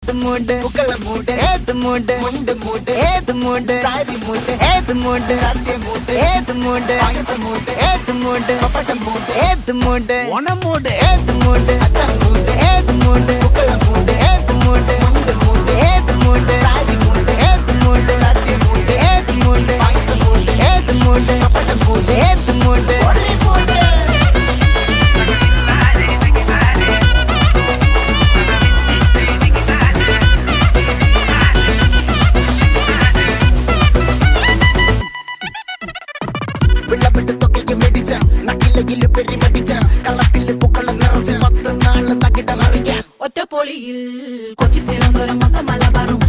ഏത് മൂട് പുക്കള മൂട് ഏത് മൂട് മുണ്ട് മൂട് ഏത് മൂട് സാരി മൂട് ഏത് മൂട് സദ്യ മൂട് ഏത് മൂട് പായസ മൂട് ഏത് മൂട് പപ്പടം മൂട് ഏത് മൂട് ഓണം മൂട് ഏത് മൂട് അത്തം മൂട് ഏത് മൂട് പുക്കള മൂട് ഏത് മൂട് മുണ്ട് മൂട് ഏത് മൂട് സാരി മൂട് ഏത് മൂട് സദ്യ മൂട് ഏത് മൂട് പായസ മൂട് ഏത് മൂട് പപ്പടം മൂട് ഏത് മൂട് ഒളി മൂട് ഒറ്റപ്പൊളിയിൽ കൊച്ചി തിരുവനന്തപുരം മൊത്തം മലബാറും